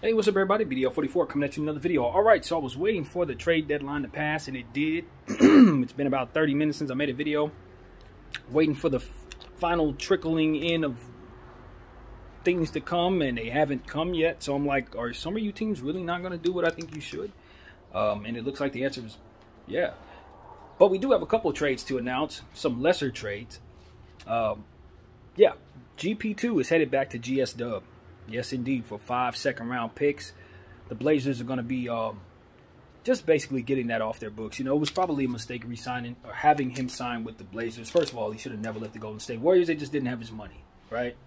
Hey, what's up everybody? BDL44 coming at you with another video. Alright, so I was waiting for the trade deadline to pass and it did. It's been about 30 minutes since I made a video. Waiting for the final trickling in of things to come and they haven't come yet. So I'm like, are some of you teams really not going to do what I think you should? And it looks like the answer is yeah. But we do have a couple of trades to announce, some lesser trades. Yeah, GP2 is headed back to GS Dub. Yes, indeed, for 5 second-round picks. The Blazers are going to be just basically getting that off their books. You know, it was probably a mistake re-signing or having him sign with the Blazers. First of all, he should have never left the Golden State Warriors. They just didn't have his money, right?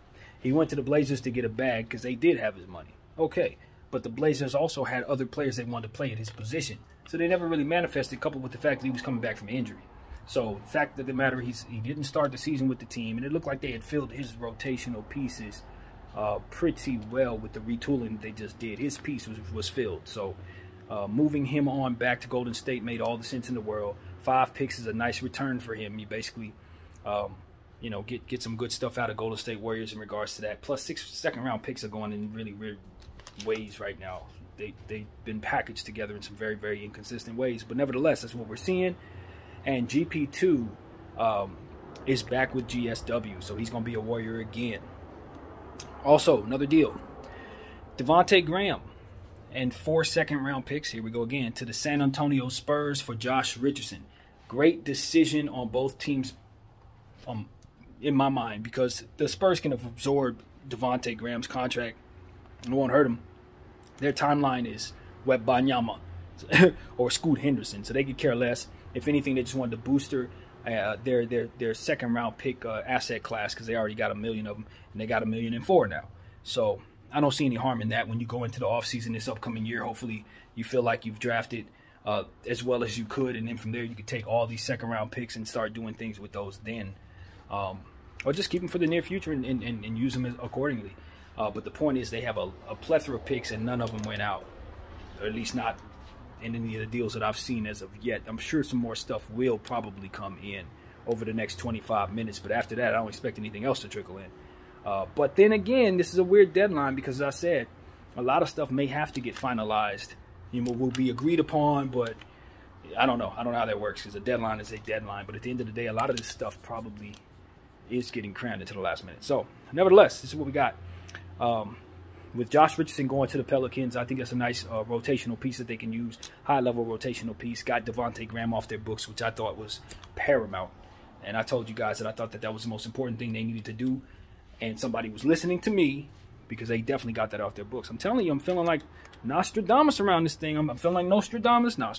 He went to the Blazers to get a bag because they did have his money. Okay, but the Blazers also had other players they wanted to play at his position. So they never really manifested, coupled with the fact that he was coming back from injury. So the fact of the matter, he didn't start the season with the team, and it looked like they had filled his rotational pieces pretty well with the retooling they just did. His piece was filled. So moving him on back to Golden State made all the sense in the world. 5 picks is a nice return for him. You basically, you know, get some good stuff out of Golden State Warriors in regards to that. Plus 6 second-round picks are going in really weird ways right now. They've been packaged together in some very, very inconsistent ways. But nevertheless, that's what we're seeing. And GP2 is back with GSW, so he's going to be a Warrior again. Also, another deal. Devontae Graham and 4 second-round picks, here we go again, to the San Antonio Spurs for Josh Richardson. Great decision on both teams in my mind, because the Spurs can absorb Devontae Graham's contract. It won't hurt him. Their timeline is Wembanyama or Scoot Henderson, so they could care less. If anything, they just wanted to booster their second-round pick asset class, because they already got 1 million of them, and they got 1.4 million now. So I don't see any harm in that when you go into the offseason this upcoming year. Hopefully you feel like you've drafted as well as you could, and then from there you could take all these second-round picks and start doing things with those then. Or just keep them for the near future and use them accordingly. But the point is they have a plethora of picks, and none of them went out, or at least not in any of the deals that I've seen as of yet. I'm sure some more stuff will probably come in over the next 25 minutes, but after that, I don't expect anything else to trickle in. But then again, this is a weird deadline because, as I said, a lot of stuff may have to get finalized. You know, will be agreed upon, but I don't know. I don't know how that works, because a deadline is a deadline. But at the end of the day, a lot of this stuff probably is getting crammed into the last minute. So, nevertheless, this is what we got. With Josh Richardson going to the Pelicans, I think that's a nice rotational piece that they can use. High-level rotational piece. Got Devontae Graham off their books, which I thought was paramount. And I told you guys that I thought that was the most important thing they needed to do. And somebody was listening to me, because they definitely got that off their books. I'm telling you, I'm feeling like Nostradamus around this thing. I'm feeling like Nostradamus, I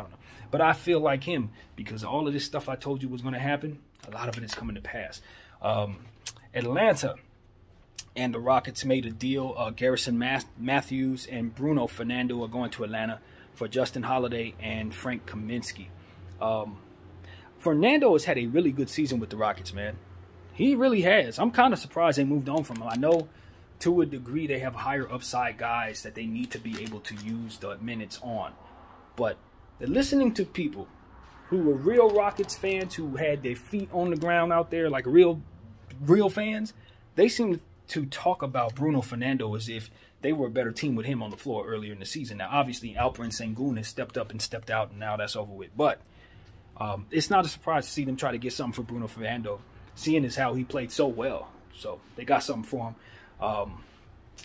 don't know. But I feel like him, because all of this stuff I told you was going to happen, a lot of it is coming to pass. Atlanta and the Rockets made a deal. Garrison Matthews and Bruno Fernando are going to Atlanta for Justin Holiday and Frank Kaminsky. Fernando has had a really good season with the Rockets, man. He really has. I'm kind of surprised they moved on from him. I know to a degree they have higher upside guys that they need to be able to use the minutes on. But listening to people who were real Rockets fans, who had their feet on the ground out there, like real fans, they seem to talk about Bruno Fernando as if they were a better team with him on the floor earlier in the season. Now, obviously, Alperen Sengun has stepped up and stepped out, and now that's over with. But it's not a surprise to see them try to get something for Bruno Fernando, seeing as how he played so well. So they got something for him.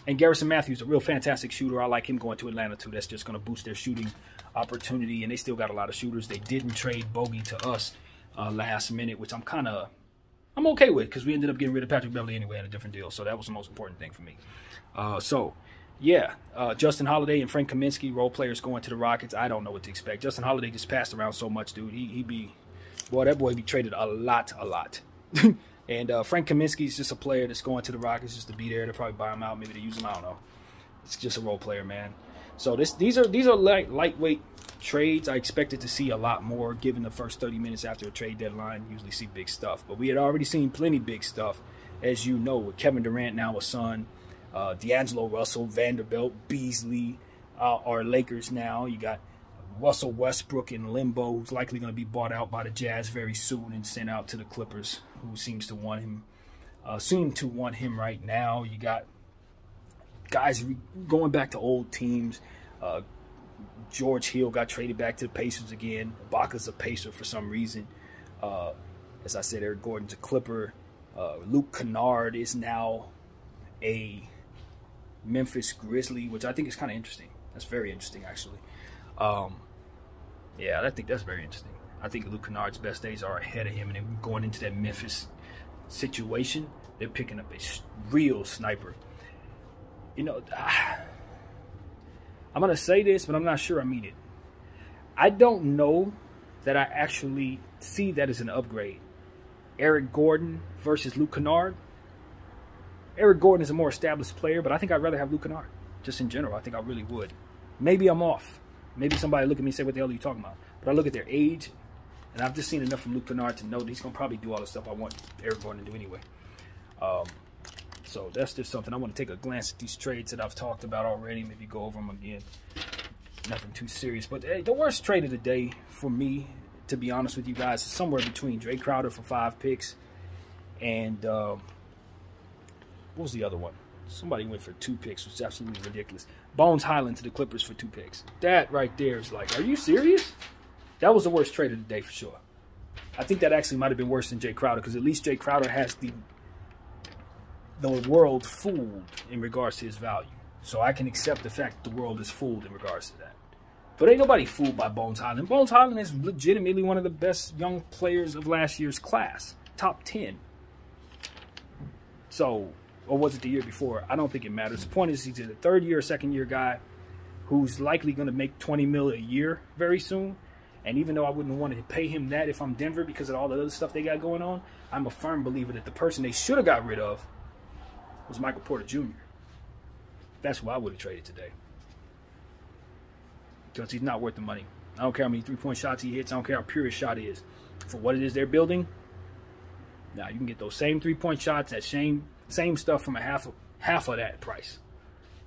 And Garrison Matthews, a real fantastic shooter. I like him going to Atlanta, too. That's just going to boost their shooting opportunity, and they still got a lot of shooters. They didn't trade Bogey to us last minute, which I'm okay with, because we ended up getting rid of Patrick Beverley anyway in a different deal. So that was the most important thing for me. Justin Holiday and Frank Kaminsky, role players going to the Rockets. I don't know what to expect. Justin Holiday just passed around so much, dude. That boy be traded a lot. And Frank Kaminsky is just a player that's going to the Rockets just to be there. They'll probably buy him out. Maybe they use him. I don't know. It's just a role player, man. So these are lightweight trades. I expected to see a lot more given the first 30 minutes after a trade deadline. Usually see big stuff. But we had already seen plenty big stuff, as you know, with Kevin Durant now a son, D'Angelo Russell, Vanderbilt, Beasley are Lakers now. You got Russell Westbrook in limbo, who's likely going to be bought out by the Jazz very soon and sent out to the Clippers, who seem to want him right now. You got guys going back to old teams. George Hill got traded back to the Pacers again. Ibaka's a Pacer for some reason. As I said, Eric Gordon's a Clipper. Luke Kennard is now a Memphis Grizzly, which I think is kind of interesting. That's very interesting, actually. Yeah, I think that's very interesting. I think Luke Kennard's best days are ahead of him, and then going into that Memphis situation, they're picking up a real sniper. You know, I'm going to say this, but I'm not sure I mean it. I don't know that I actually see that as an upgrade. Eric Gordon versus Luke Kennard. Eric Gordon is a more established player, but I think I'd rather have Luke Kennard. Just in general, I think I really would. Maybe I'm off. Maybe somebody look at me and say, what the hell are you talking about? But I look at their age, and I've just seen enough from Luke Kennard to know that he's going to probably do all the stuff I want Eric Gordon to do anyway. So that's just something. I want to take a glance at these trades that I've talked about already. Maybe go over them again. Nothing too serious. But hey, the worst trade of the day for me, to be honest with you guys, is somewhere between Jay Crowder for 5 picks and what was the other one? Somebody went for 2 picks, which is absolutely ridiculous. Bones Highland to the Clippers for 2 picks. That right there is like, are you serious? That was the worst trade of the day for sure. I think that actually might have been worse than Jay Crowder, because at least Jay Crowder has the world fooled in regards to his value. So I can accept the fact that the world is fooled in regards to that. But ain't nobody fooled by Bones Highland. Bones Highland is legitimately one of the best young players of last year's class. Top 10. So, or was it the year before? I don't think it matters. The point is he's a 3rd year or 2nd year guy who's likely going to make $20 million a year very soon. And even though I wouldn't want to pay him that if I'm Denver because of all the other stuff they got going on, I'm a firm believer that the person they should have got rid of was Michael Porter Jr. That's who I would have traded today. Because he's not worth the money. I don't care how many 3-point shots he hits. I don't care how pure his shot is. For what it is they're building, now you can get those same 3-point shots, that same stuff from a half of that price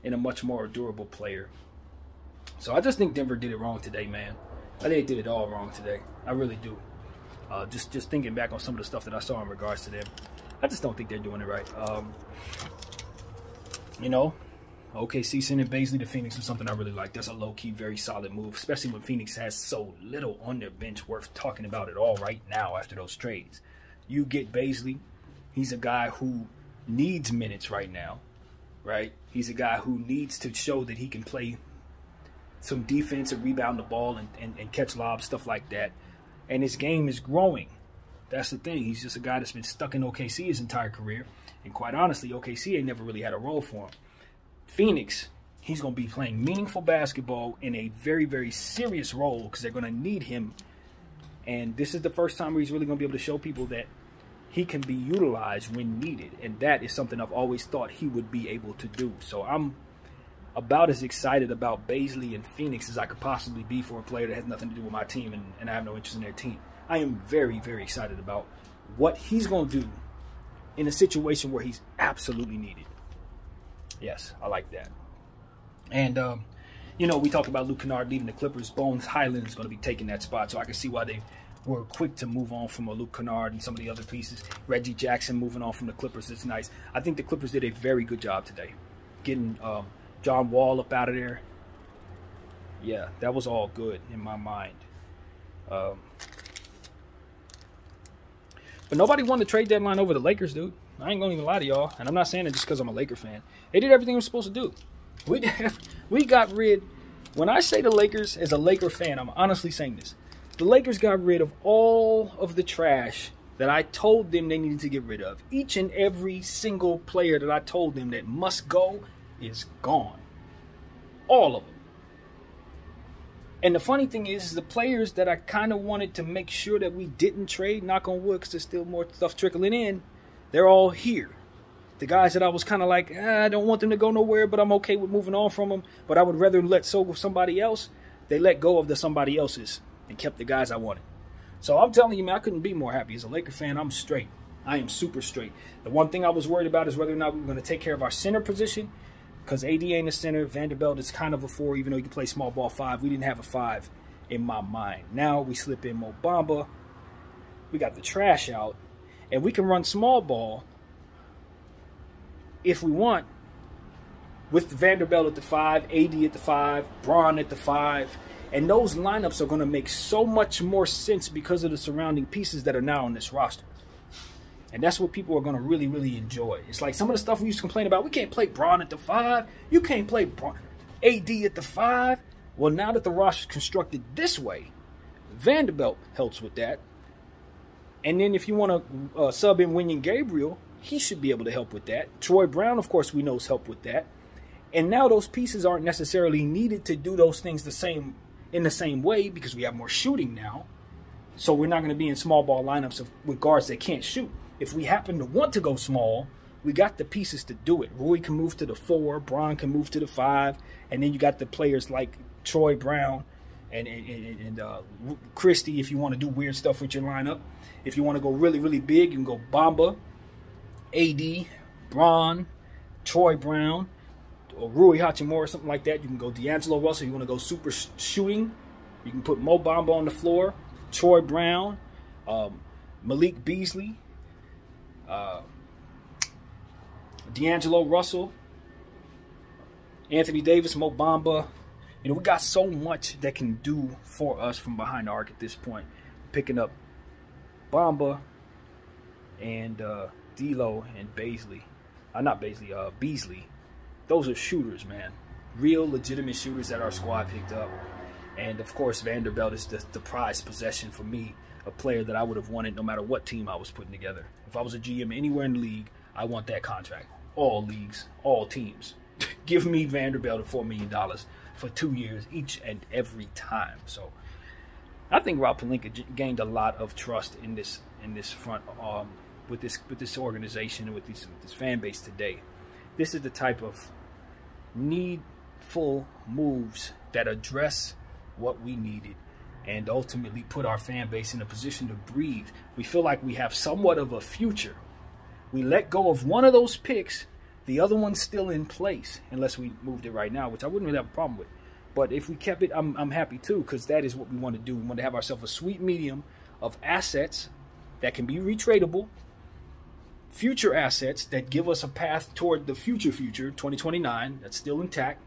in a much more durable player. So I just think Denver did it wrong today, man. I think they did it all wrong today. I really do. Just thinking back on some of the stuff that I saw in regards to them, I just don't think they're doing it right. You know, OKC sending Bazley to Phoenix was something I really like. That's a low-key, very solid move, especially when Phoenix has so little on their bench worth talking about at all right now after those trades. You get Bazley. He's a guy who needs minutes right now, right? He's a guy who needs to show that he can play some defense and rebound the ball and catch lobs, stuff like that. And his game is growing. That's the thing. He's just a guy that's been stuck in OKC his entire career. And quite honestly, OKC ain't never really had a role for him. Phoenix, he's going to be playing meaningful basketball in a very, very serious role because they're going to need him. And this is the first time where he's really going to be able to show people that he can be utilized when needed. And that is something I've always thought he would be able to do. So I'm about as excited about Bazley and Phoenix as I could possibly be for a player that has nothing to do with my team and I have no interest in their team. I am very, very excited about what he's going to do in a situation where he's absolutely needed. Yes, I like that. And, you know, we talked about Luke Kennard leaving the Clippers. Bones Highland is going to be taking that spot, so I can see why they were quick to move on from a Luke Kennard and some of the other pieces. Reggie Jackson moving on from the Clippers is nice. I think the Clippers did a very good job today. Getting John Wall up out of there. Yeah, that was all good in my mind. But nobody won the trade deadline over the Lakers, dude. I ain't gonna even lie to y'all. And I'm not saying it just because I'm a Laker fan. They did everything they were supposed to do. We got rid... When I say the Lakers, as a Laker fan, I'm honestly saying this. The Lakers got rid of all of the trash that I told them they needed to get rid of. Each and every single player that I told them that must go is gone. All of them. And the funny thing is the players that I kind of wanted to make sure that we didn't trade, knock on wood, because there's still more stuff trickling in, they're all here. The guys that I was kind of like, I don't want them to go nowhere, but I'm okay with moving on from them, but I would rather let go of somebody else, they let go of the somebody else's and kept the guys I wanted. So I'm telling you, man, I couldn't be more happy. As a Laker fan, I'm straight. I am super straight. The one thing I was worried about is whether or not we were going to take care of our center position, because AD ain't a center. Vanderbilt is kind of a 4, even though he can play small ball 5. We didn't have a 5 in my mind. Now we slip in Mo Bamba. We got the trash out. And we can run small ball if we want. with Vanderbilt at the 5, AD at the 5, Bron at the 5. And those lineups are going to make so much more sense because of the surrounding pieces that are now on this roster. And that's what people are going to really, really enjoy. It's like some of the stuff we used to complain about. We can't play Bron at the 5. You can't play AD at the 5. Well, now that the roster is constructed this way, Vanderbilt helps with that. And then if you want to sub in Wenyen Gabriel, he should be able to help with that. Troy Brown, of course, we know has helped with that. And now those pieces aren't necessarily needed to do those things in the same way because we have more shooting now. So we're not going to be in small ball lineups with guards that can't shoot. If we happen to want to go small, we got the pieces to do it. Rui can move to the 4, Bron can move to the 5, and then you got the players like Troy Brown and Christie if you want to do weird stuff with your lineup. If you want to go really, really big, you can go Bamba, AD, Bron, Troy Brown, or Rui Hachimura, something like that. You can go D'Angelo Russell. You want to go super shooting, you can put Mo Bamba on the floor, Troy Brown, Malik Beasley, D'Angelo Russell, Anthony Davis, Mo Bamba. You know, we got so much that can do for us from behind the arc at this point. Picking up Bamba and D'Lo and Beasley. Beasley. Those are shooters, man. Real legitimate shooters that our squad picked up. And, of course, Vanderbilt is the prized possession for me. A player that I would have wanted no matter what team I was putting together. If I was a GM anywhere in the league, I want that contract. All leagues, all teams. Give me Vanderbilt at $4 million for 2 years each and every time. So I think Rob Pelinka gained a lot of trust in this front with this organization and with this fan base today. This is the type of needful moves that address what we needed and ultimately put our fan base in a position to breathe. We feel like we have somewhat of a future. We let go of one of those picks, the other one's still in place, unless we moved it right now, which I wouldn't really have a problem with. But if we kept it, I'm happy too, because that is what we want to do. We want to have ourselves a sweet medium of assets that can be retradable, future assets that give us a path toward the future, 2029, that's still intact.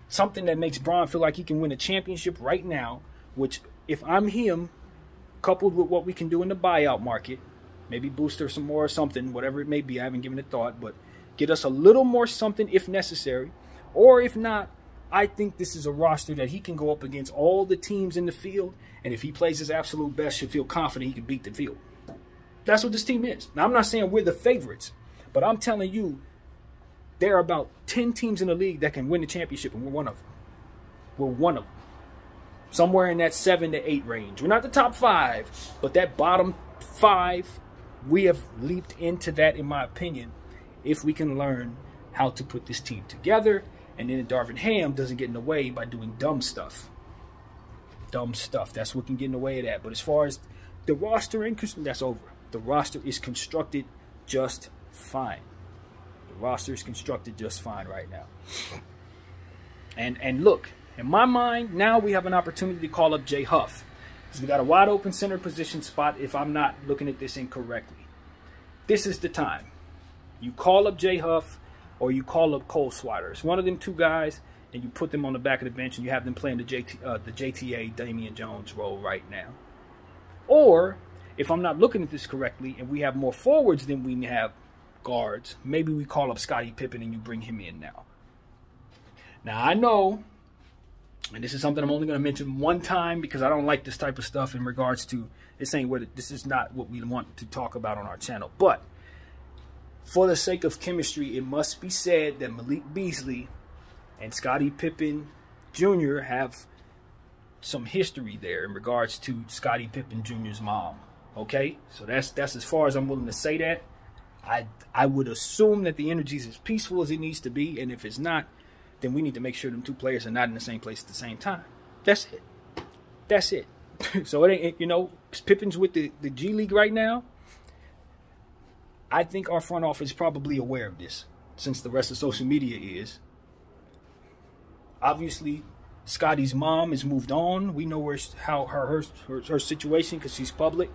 Something that makes Bron feel like he can win a championship right now, which if I'm him, coupled with what we can do in the buyout market, maybe booster some more or something, whatever it may be, I haven't given it thought, but get us a little more something if necessary. Or if not, I think this is a roster that he can go up against all the teams in the field, and if he plays his absolute best, should feel confident he can beat the field. That's what this team is. Now, I'm not saying we're the favorites, but I'm telling you, there are about 10 teams in the league that can win the championship, and we're one of them. We're one of them. Somewhere in that 7 to 8 range. We're not the top 5, but that bottom 5, we have leaped into that, in my opinion, if we can learn how to put this team together, and then Darvin Ham doesn't get in the way by doing dumb stuff. Dumb stuff. That's what can get in the way of that. But as far as the roster, that's over. The roster is constructed just fine. The roster is constructed just fine right now. And look, in my mind, now we have an opportunity to call up Jay Huff. Because we got a wide open center position spot if I'm not looking at this incorrectly. This is the time. You call up Jay Huff or you call up Cole Swider. It's one of them two guys, and you put them on the back of the bench and you have them playing the JTA Damian Jones role right now. Or, if I'm not looking at this correctly and we have more forwards than we have guards, maybe we call up Scottie Pippen and you bring him in now. Now, I know, and this is something I'm only going to mention one time because I don't like this type of stuff in regards to, this is not what we want to talk about on our channel. But for the sake of chemistry, it must be said that Malik Beasley and Scottie Pippen Jr. have some history there in regards to Scottie Pippen Jr.'s mom. Okay? So that's as far as I'm willing to say that. I would assume that the energy is as peaceful as it needs to be, and if it's not, then we need to make sure them two players are not in the same place at the same time. That's it. That's it. So it ain't, you know, Pippen's with the G League right now. I think our front office is probably aware of this, since the rest of social media is. Obviously, Scottie's mom has moved on. We know how her situation, because she's public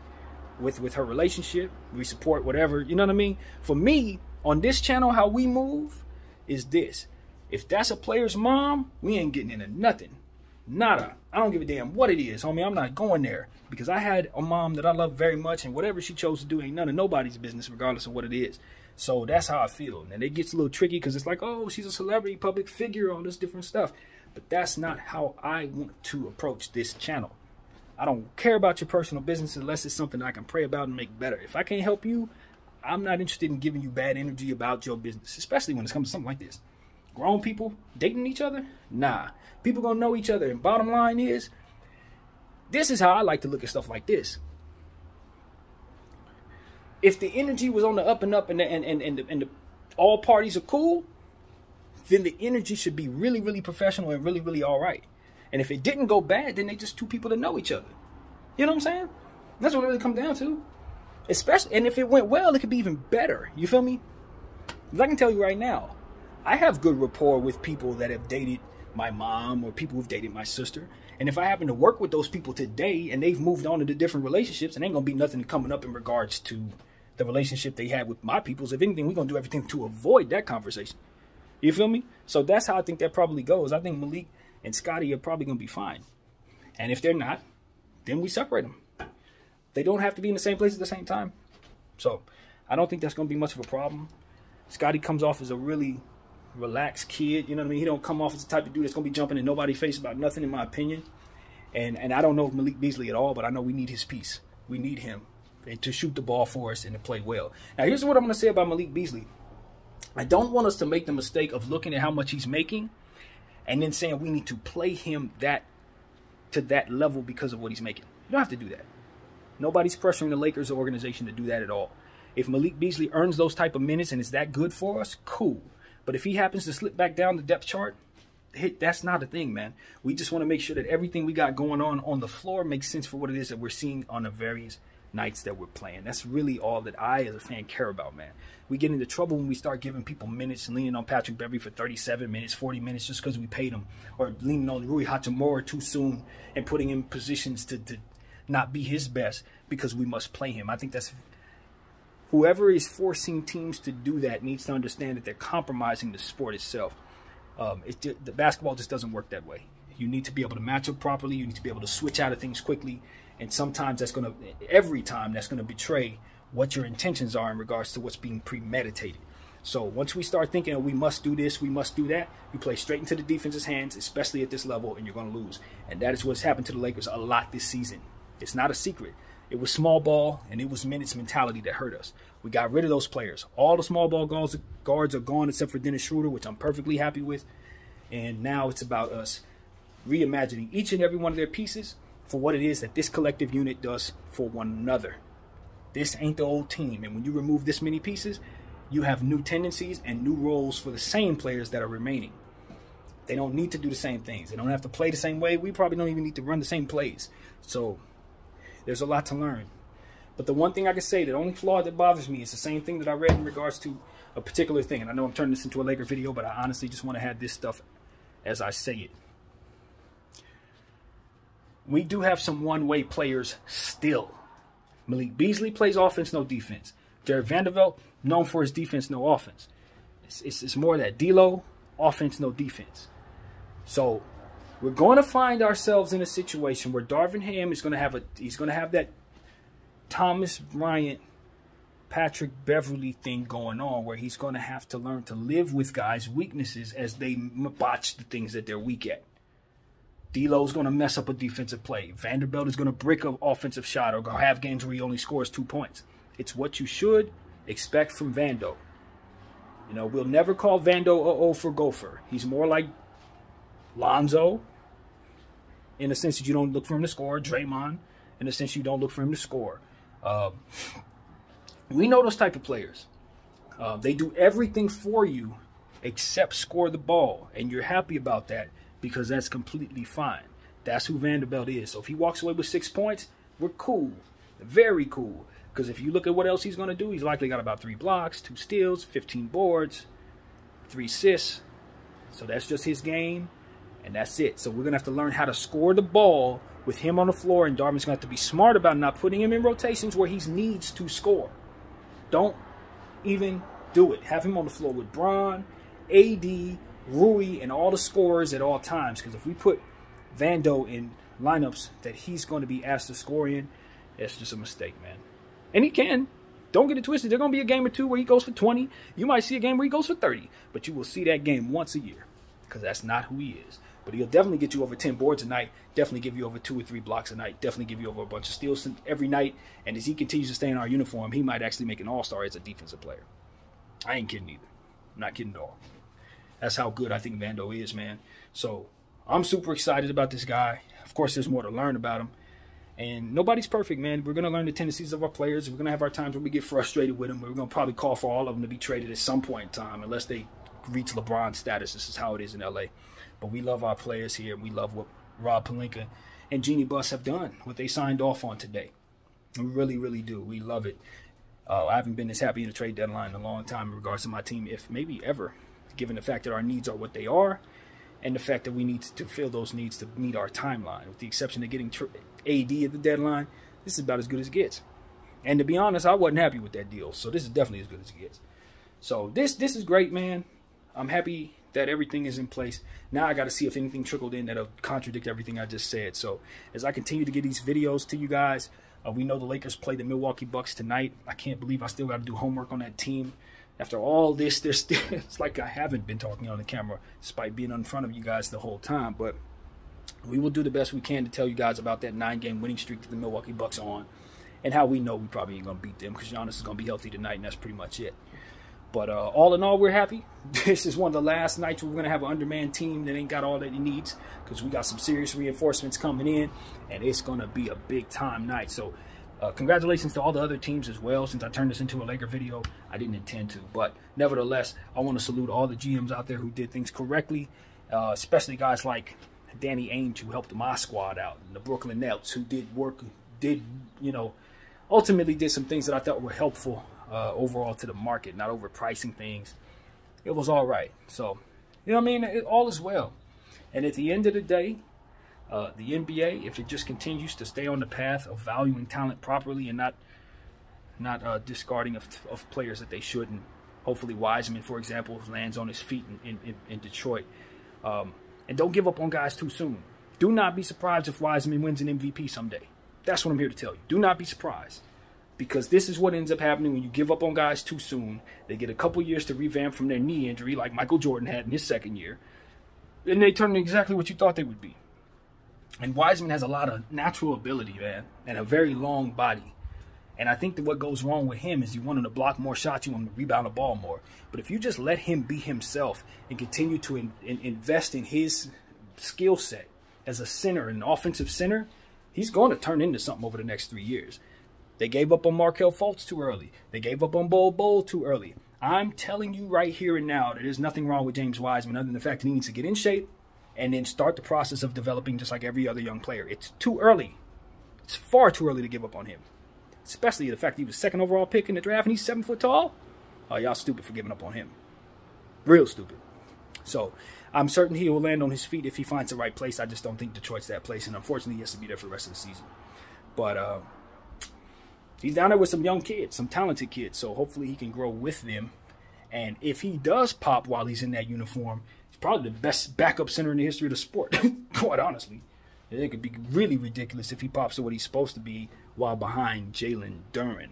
with her relationship. We support whatever, you know what I mean? For me, on this channel, how we move is this. If that's a player's mom, we ain't getting into nothing. Nada. I don't give a damn what it is, homie. I'm not going there because I had a mom that I love very much, and whatever she chose to do ain't none of nobody's business, regardless of what it is. So that's how I feel. And it gets a little tricky because it's like, oh, she's a celebrity, public figure, all this different stuff. But that's not how I want to approach this channel. I don't care about your personal business unless it's something I can pray about and make better. If I can't help you, I'm not interested in giving you bad energy about your business, especially when it comes to something like this. Grown people dating each other? Nah. People gonna know each other. And bottom line is, this is how I like to look at stuff like this. If the energy was on the up and up and all parties are cool, then the energy should be really, really professional and really, really all right. And if it didn't go bad, then they just two people that know each other. You know what I'm saying? That's what it really comes down to. Especially, and if it went well, it could be even better. You feel me? Because I can tell you right now, I have good rapport with people that have dated my mom or people who've dated my sister. And if I happen to work with those people today and they've moved on into different relationships, and ain't going to be nothing coming up in regards to the relationship they had with my peoples. If anything, we're going to do everything to avoid that conversation. You feel me? So that's how I think that probably goes. I think Malik and Scotty are probably going to be fine. And if they're not, then we separate them. They don't have to be in the same place at the same time. So I don't think that's going to be much of a problem. Scotty comes off as a really relaxed kid. You know what I mean? He don't come off as the type of dude that's going to be jumping in nobody's face about nothing, in my opinion. And I don't know Malik Beasley at all, but I know we need his piece. We need him to shoot the ball for us and to play well. Now, here's what I'm going to say about Malik Beasley. I don't want us to make the mistake of looking at how much he's making and then saying we need to play him to that level because of what he's making. You don't have to do that. Nobody's pressuring the Lakers organization to do that at all. If Malik Beasley earns those type of minutes and is that good for us, cool. But if he happens to slip back down the depth chart, that's not a thing, man. We just want to make sure that everything we got going on the floor makes sense for what it is that we're seeing on the various nights that we're playing. That's really all that I, as a fan, care about, man. We get into trouble when we start giving people minutes and leaning on Patrick Beverley for 37 minutes, 40 minutes just because we paid him, or leaning on Rui Hachimura too soon and putting him in positions to not be his best because we must play him. I think that's whoever is forcing teams to do that needs to understand that they're compromising the sport itself. The basketball just doesn't work that way. You need to be able to match up properly. You need to be able to switch out of things quickly. And sometimes that's going to, every time that's going to betray what your intentions are in regards to what's being premeditated. So once we start thinking, oh, we must do this, we must do that, you play straight into the defense's hands, especially at this level, and you're going to lose. And that is what's happened to the Lakers a lot this season. It's not a secret. It was small ball and it was minutes mentality that hurt us. We got rid of those players. All the small ball guards are gone except for Dennis Schroeder, which I'm perfectly happy with. And now it's about us reimagining each and every one of their pieces for what it is that this collective unit does for one another. This ain't the old team. And when you remove this many pieces, you have new tendencies and new roles for the same players that are remaining. They don't need to do the same things. They don't have to play the same way. We probably don't even need to run the same plays. So there's a lot to learn. But the one thing I can say, the only flaw that bothers me is the same thing that I read in regards to a particular thing. And I know I'm turning this into a Laker video, but I honestly just want to have this stuff as I say it. We do have some one-way players still. Malik Beasley plays offense, no defense. Jarred Vanderbilt, known for his defense, no offense. It's more that D'Lo, offense, no defense. So we're going to find ourselves in a situation where Darvin Ham is going to have that Thomas Bryant, Patrick Beverley thing going on, where he's going to have to learn to live with guys' weaknesses as they botch the things that they're weak at. D'Lo's going to mess up a defensive play. Vanderbilt is going to brick an offensive shot or have games where he only scores 2 points. It's what you should expect from Vando. You know, we'll never call Vando a O for gopher. He's more like Lonzo in the sense that you don't look for him to score. Draymond in the sense you don't look for him to score. We know those type of players. They do everything for you except score the ball, and you're happy about that because that's completely fine. That's who Vanderbilt is. So if he walks away with 6 points, we're cool. Very cool. Because if you look at what else he's going to do, he's likely got about 3 blocks, 2 steals, 15 boards, 3 assists. So that's just his game, and that's it. So we're going to have to learn how to score the ball with him on the floor, and Darvin's going to have to be smart about not putting him in rotations where he needs to score. Don't even do it. Have him on the floor with Bron AD, Rui, and all the scorers at all times. Because if we put Vando in lineups that he's going to be asked to score in, it's just a mistake, man. And he can. Don't get it twisted. There's going to be a game or two where he goes for 20. You might see a game where he goes for 30. But you will see that game once a year. Because that's not who he is. But he'll definitely get you over 10 boards a night. Definitely give you over 2 or 3 blocks a night. Definitely give you over a bunch of steals every night. And as he continues to stay in our uniform, he might actually make an all-star as a defensive player. I ain't kidding either. I'm not kidding at all. That's how good I think Vando is, man. So I'm super excited about this guy. Of course, there's more to learn about him. And nobody's perfect, man. We're going to learn the tendencies of our players. We're going to have our times where we get frustrated with them. We're going to probably call for all of them to be traded at some point in time, unless they reach LeBron status. This is how it is in LA. But we love our players here. We love what Rob Pelinka and Jeanie Buss have done, what they signed off on today. We really, really do. We love it. I haven't been this happy in the trade deadline in a long time in regards to my team, if maybe ever, given the fact that our needs are what they are and the fact that we need to fill those needs to meet our timeline. With the exception of getting AD at the deadline, this is about as good as it gets. And to be honest, I wasn't happy with that deal. So this is definitely as good as it gets. So this is great, man. I'm happy that everything is in place. Now I got to see if anything trickled in that'll contradict everything I just said. So as I continue to get these videos to you guys, we know the Lakers play the Milwaukee Bucks tonight. I can't believe I still got to do homework on that team. After all this, there's still, it's like I haven't been talking on the camera despite being in front of you guys the whole time. But we will do the best we can to tell you guys about that 9-game winning streak that the Milwaukee Bucks are on and how we know we probably ain't going to beat them because Giannis is going to be healthy tonight, and that's pretty much it. But all in all, we're happy. This is one of the last nights where we're going to have an undermanned team that ain't got all that he needs because we got some serious reinforcements coming in, and it's going to be a big-time night. So congratulations to all the other teams as well. Since I turned this into a Laker video, I didn't intend to. But nevertheless, I want to salute all the GMs out there who did things correctly, especially guys like Danny Ainge, who helped my squad out, and the Brooklyn Nets, who ultimately did some things that I thought were helpful overall to the market, not overpricing things. It was all right. So, you know what I mean? All is well. And at the end of the day, the NBA, if it just continues to stay on the path of valuing talent properly and not discarding of players that they shouldn't, hopefully Wiseman, for example, lands on his feet in Detroit. And don't give up on guys too soon. Do not be surprised if Wiseman wins an MVP someday. That's what I'm here to tell you. Do not be surprised. Because this is what ends up happening when you give up on guys too soon. They get a couple years to revamp from their knee injury like Michael Jordan had in his second year. And they turn into exactly what you thought they would be. And Wiseman has a lot of natural ability, man, and a very long body. And I think that what goes wrong with him is you want him to block more shots, you want him to rebound the ball more. But if you just let him be himself and continue to invest in his skill set as a center, an offensive center, he's going to turn into something over the next 3 years. They gave up on Markelle Fultz too early. They gave up on Bol too early. I'm telling you right here and now that there's nothing wrong with James Wiseman other than the fact that he needs to get in shape and then start the process of developing just like every other young player. It's too early. It's far too early to give up on him. Especially the fact that he was second overall pick in the draft and he's 7 foot tall. Oh, y'all stupid for giving up on him. Real stupid. So I'm certain he will land on his feet if he finds the right place. I just don't think Detroit's that place. And unfortunately, he has to be there for the rest of the season. But he's down there with some young kids, some talented kids. So hopefully he can grow with them. And if he does pop while he's in that uniform, he's probably the best backup center in the history of the sport. Quite honestly. It could be really ridiculous if he pops to what he's supposed to be while behind Jalen Duren.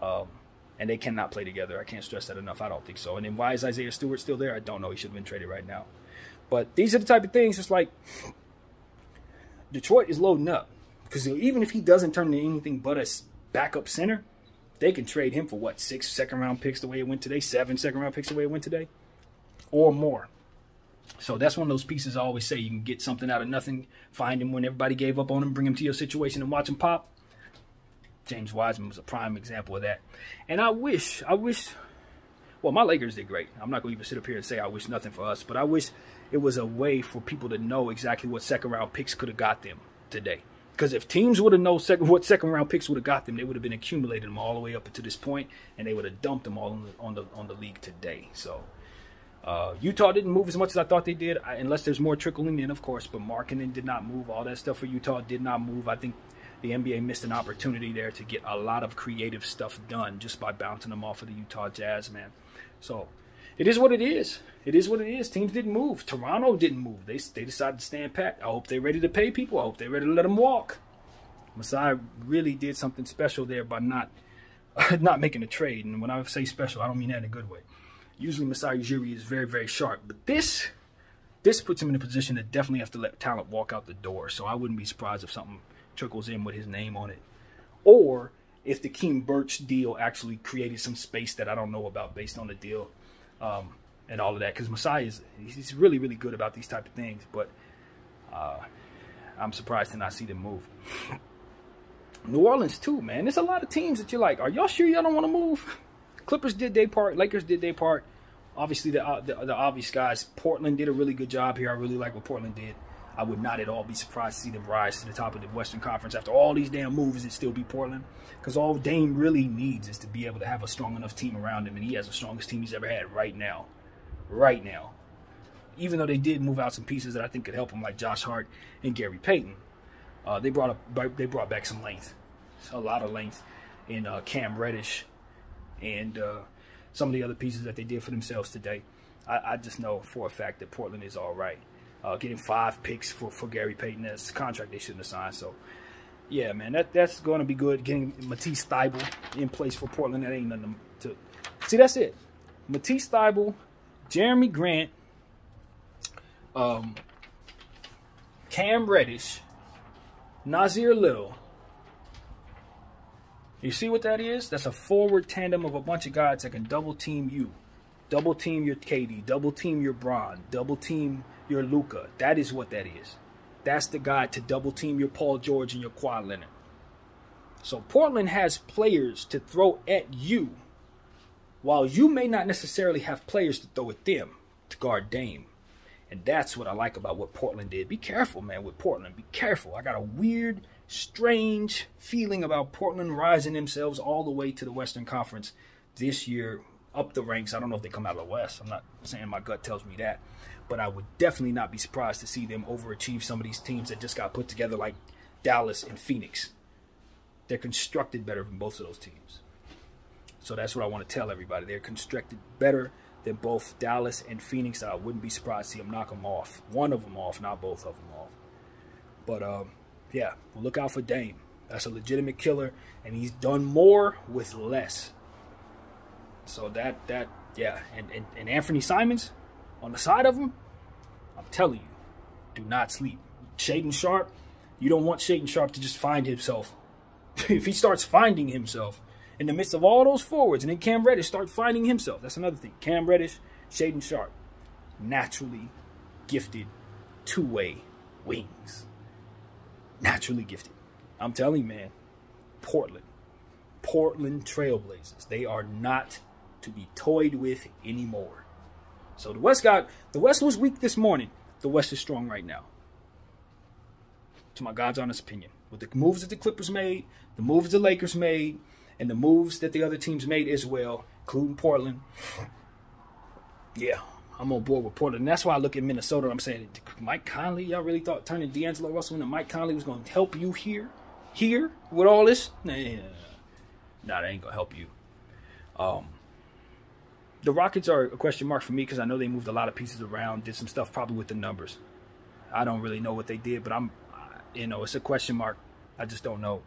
And they cannot play together. I can't stress that enough. I don't think so. And then why is Isaiah Stewart still there? I don't know. He should have been traded right now. But these are the type of things. It's like Detroit is loading up. Because even if he doesn't turn into anything but a backup center, they can trade him for, what, 6 second-round picks the way it went today? 7 second-round picks the way it went today? Or more. So that's one of those pieces I always say. You can get something out of nothing. Find him when everybody gave up on him. Bring him to your situation and watch him pop. James Wiseman was a prime example of that. And I wish, well, my Lakers did great. I'm not going to even sit up here and say I wish nothing for us. But I wish it was a way for people to know exactly what second-round picks could have got them today. Because if teams would have known what second-round picks would have got them, they would have been accumulating them all the way up to this point, and they would have dumped them all on the league today. So Utah didn't move as much as I thought they did, unless there's more trickling in, of course. But Markkanen did not move. All that stuff for Utah did not move. I think the NBA missed an opportunity there to get a lot of creative stuff done just by bouncing them off of the Utah Jazz, man. So it is what it is. It is what it is. Teams didn't move. Toronto didn't move. They decided to stand pat. I hope they're ready to pay people. I hope they're ready to let them walk. Masai really did something special there by not making a trade. And when I say special, I don't mean that in a good way. Usually Masai Ujiri is very, very sharp. But this puts him in a position to definitely have to let talent walk out the door. So I wouldn't be surprised if something trickles in with his name on it. Or if the Keem Birch deal actually created some space that I don't know about based on the deal and all of that. Because Masai he's really, really good about these type of things. But I'm surprised to not see them move. New Orleans too, man. There's a lot of teams that you're like, are y'all sure y'all don't want to move? Clippers did their part. Lakers did their part. Obviously, the obvious guys. Portland did a really good job here. I really like what Portland did. I would not at all be surprised to see them rise to the top of the Western Conference after all these damn moves. It'd still be Portland, because all Dame really needs is to be able to have a strong enough team around him, and he has the strongest team he's ever had right now. Right now. Even though they did move out some pieces that I think could help him, like Josh Hart and Gary Payton. They brought back some length, a lot of length in Cam Reddish and some of the other pieces that they did for themselves today. I just know for a fact that Portland is all right. Getting 5 picks for Gary Payton, that's a contract they shouldn't have signed. So, yeah, man, that's going to be good. Getting Matisse Thybulle in place for Portland, that ain't nothing to see. That's it. Matisse Thybulle, Jeremy Grant, Cam Reddish, Nasir Little. You see what that is? That's a forward tandem of a bunch of guys that can double team you. Double team your KD. Double team your Bron. Double team your Luka. That is what that is. That's the guy to double team your Paul George and your Kawhi Leonard. So Portland has players to throw at you, while you may not necessarily have players to throw at them to guard Dame. And that's what I like about what Portland did. Be careful, man, with Portland. Be careful. I got a weird, strange feeling about Portland rising themselves all the way to the Western Conference this year, up the ranks. I don't know if they come out of the West. I'm not saying my gut tells me that. But I would definitely not be surprised to see them overachieve some of these teams that just got put together, like Dallas and Phoenix. They're constructed better than both of those teams. So that's what I want to tell everybody. They're constructed better than both Dallas and Phoenix. I wouldn't be surprised to see them knock them off. One of them off, not both of them off. But, yeah, look out for Dame. That's a legitimate killer, and he's done more with less. So yeah. And Anthony Simons on the side of him, I'm telling you, do not sleep. Shaedon Sharpe, you don't want Shaedon Sharpe to just find himself. If he starts finding himself in the midst of all those forwards, and then Cam Reddish start finding himself. That's another thing. Cam Reddish, Shaedon Sharpe, naturally gifted two-way wings. Naturally gifted. I'm telling you, man, Portland Trailblazers, they are not to be toyed with anymore. So the West was weak this morning. The West is strong right now. To my God's honest opinion. With the moves that the Clippers made, the moves the Lakers made, and the moves that the other teams made as well, including Portland. Yeah, I'm on board with Portland. And that's why I look at Minnesota. I'm saying, Mike Conley, y'all really thought turning D'Angelo Russell into Mike Conley was going to help you here with all this? Nah, that ain't going to help you. The Rockets are a question mark for me because I know they moved a lot of pieces around, did some stuff probably with the numbers. I don't really know what they did, but it's a question mark. I just don't know.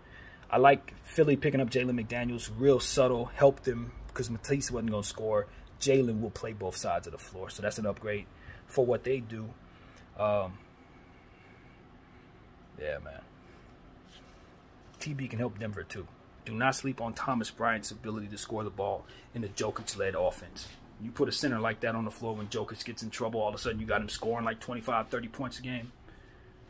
I like Philly picking up Jalen McDaniels, real subtle, helped them because Matisse wasn't going to score. Jalen will play both sides of the floor, so that's an upgrade for what they do. Yeah, man. TB can help Denver too. Do not sleep on Thomas Bryant's ability to score the ball in the Jokic-led offense. You put a center like that on the floor when Jokic gets in trouble, all of a sudden you got him scoring like 25, 30 points a game.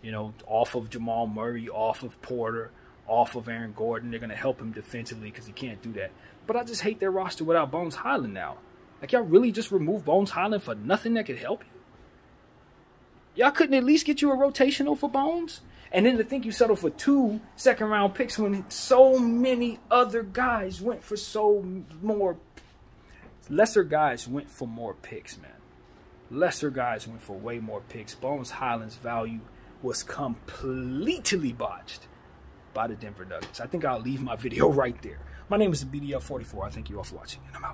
You know, off of Jamal Murray, off of Porter, off of Aaron Gordon. They're going to help him defensively because he can't do that. But I just hate their roster without Bones Highland now. Like, y'all really just remove Bones Highland for nothing that could help you? Y'all couldn't at least get you a rotational for Bones? And then to think you settled for 2 second-round picks when so many other guys went for lesser guys went for more picks, man. Lesser guys went for way more picks. Bones Highland's value was completely botched by the Denver Nuggets. I think I'll leave my video right there. My name is BDL44. I thank you all for watching, and I'm out.